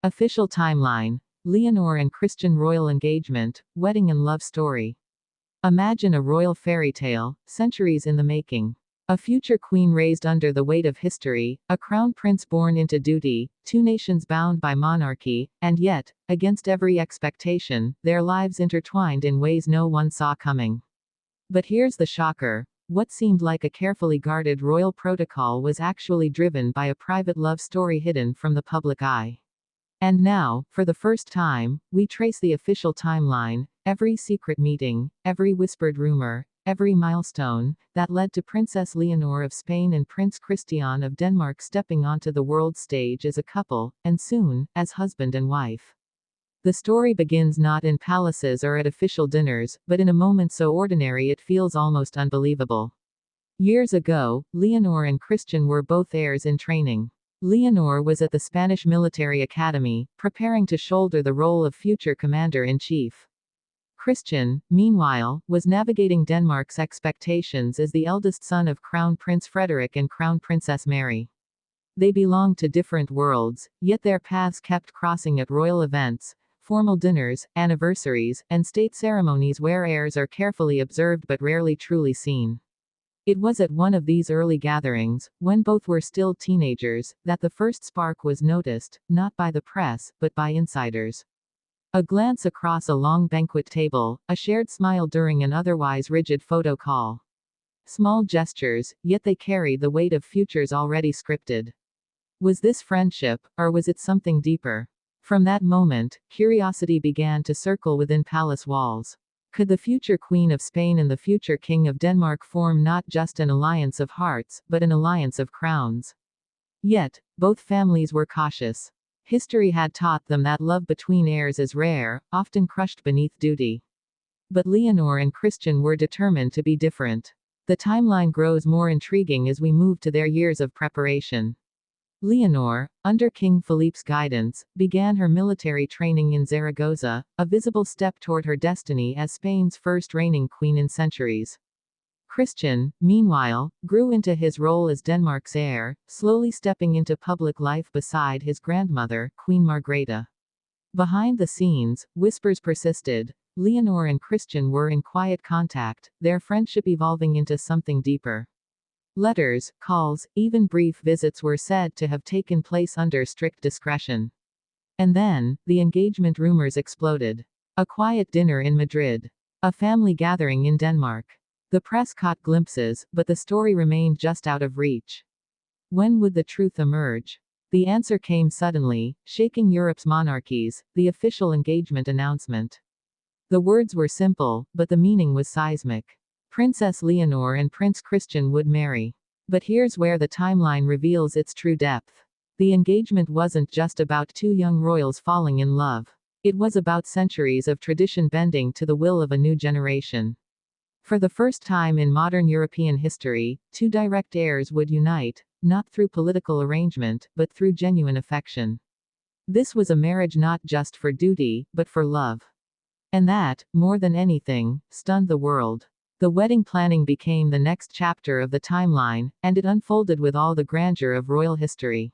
Official timeline: Leonor and Christian royal engagement, wedding and love story. Imagine a royal fairy tale, centuries in the making. A future queen raised under the weight of history, a crown prince born into duty, two nations bound by monarchy, and yet, against every expectation, their lives intertwined in ways no one saw coming. But here's the shocker: what seemed like a carefully guarded royal protocol was actually driven by a private love story hidden from the public eye. And now, for the first time, we trace the official timeline, every secret meeting, every whispered rumor, every milestone that led to Princess Leonor of Spain and Prince Christian of Denmark stepping onto the world stage as a couple, and soon, as husband and wife. The story begins not in palaces or at official dinners, but in a moment so ordinary it feels almost unbelievable. Years ago, Leonor and Christian were both heirs in training. Leonor was at the Spanish military academy, preparing to shoulder the role of future commander-in-chief. Christian, meanwhile, was navigating Denmark's expectations as the eldest son of Crown Prince Frederik and Crown Princess Mary. They belonged to different worlds, yet their paths kept crossing at royal events, formal dinners, anniversaries, and state ceremonies where heirs are carefully observed but rarely truly seen. It was at one of these early gatherings, when both were still teenagers, that the first spark was noticed, not by the press, but by insiders. A glance across a long banquet table, a shared smile during an otherwise rigid photo call. Small gestures, yet they carry the weight of futures already scripted. Was this friendship, or was it something deeper? From that moment, curiosity began to circle within palace walls. Could the future Queen of Spain and the future King of Denmark form not just an alliance of hearts, but an alliance of crowns? Yet, both families were cautious. History had taught them that love between heirs is rare, often crushed beneath duty. But Leonor and Christian were determined to be different. The timeline grows more intriguing as we move to their years of preparation. Leonor, under King Philippe's guidance, began her military training in Zaragoza, a visible step toward her destiny as Spain's first reigning queen in centuries. Christian, meanwhile, grew into his role as Denmark's heir, slowly stepping into public life beside his grandmother, Queen Margrethe. Behind the scenes, whispers persisted. Leonor and Christian were in quiet contact, their friendship evolving into something deeper. Letters, calls, even brief visits were said to have taken place under strict discretion. And then, the engagement rumors exploded. A quiet dinner in Madrid. A family gathering in Denmark. The press caught glimpses, but the story remained just out of reach. When would the truth emerge? The answer came suddenly, shaking Europe's monarchies: the official engagement announcement. The words were simple, but the meaning was seismic. Princess Leonor and Prince Christian would marry. But here's where the timeline reveals its true depth. The engagement wasn't just about two young royals falling in love. It was about centuries of tradition bending to the will of a new generation. For the first time in modern European history, two direct heirs would unite, not through political arrangement, but through genuine affection. This was a marriage not just for duty, but for love. And that, more than anything, stunned the world. The wedding planning became the next chapter of the timeline, and it unfolded with all the grandeur of royal history.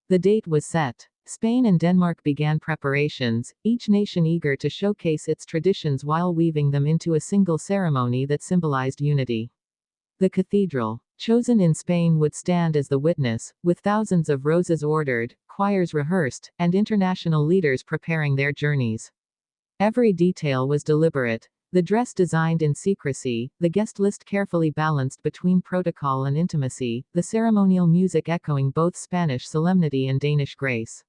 The date was set. Spain and Denmark began preparations, each nation eager to showcase its traditions while weaving them into a single ceremony that symbolized unity. The cathedral, chosen in Spain, would stand as the witness, with thousands of roses ordered, choirs rehearsed, and international leaders preparing their journeys. Every detail was deliberate. The dress designed in secrecy, the guest list carefully balanced between protocol and intimacy, the ceremonial music echoing both Spanish solemnity and Danish grace.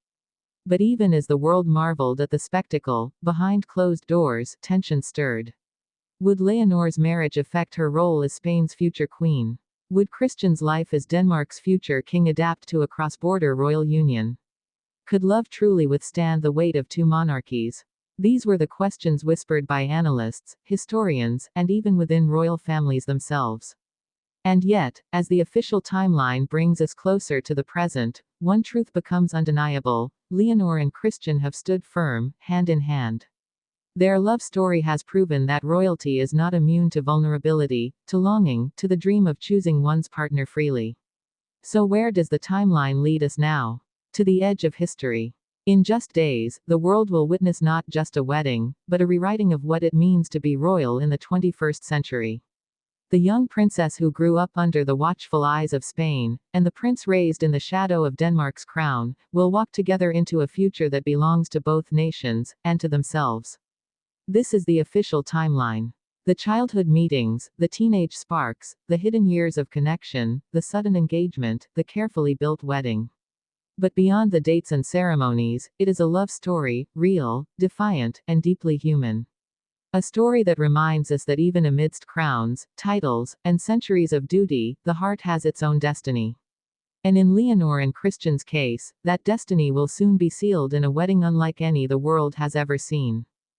But even as the world marveled at the spectacle, behind closed doors, tension stirred. Would Leonor's marriage affect her role as Spain's future queen? Would Christian's life as Denmark's future king adapt to a cross-border royal union? Could love truly withstand the weight of two monarchies? These were the questions whispered by analysts, historians, and even within royal families themselves. And yet, as the official timeline brings us closer to the present, one truth becomes undeniable: Leonor and Christian have stood firm, hand in hand. Their love story has proven that royalty is not immune to vulnerability, to longing, to the dream of choosing one's partner freely. So where does the timeline lead us now? To the edge of history. In just days, the world will witness not just a wedding, but a rewriting of what it means to be royal in the 21st century. The young princess who grew up under the watchful eyes of Spain, and the prince raised in the shadow of Denmark's crown, will walk together into a future that belongs to both nations, and to themselves. This is the official timeline. The childhood meetings, the teenage sparks, the hidden years of connection, the sudden engagement, the carefully built wedding. But beyond the dates and ceremonies, it is a love story, real, defiant, and deeply human. A story that reminds us that even amidst crowns, titles, and centuries of duty, the heart has its own destiny. And in Leonor and Christian's case, that destiny will soon be sealed in a wedding unlike any the world has ever seen.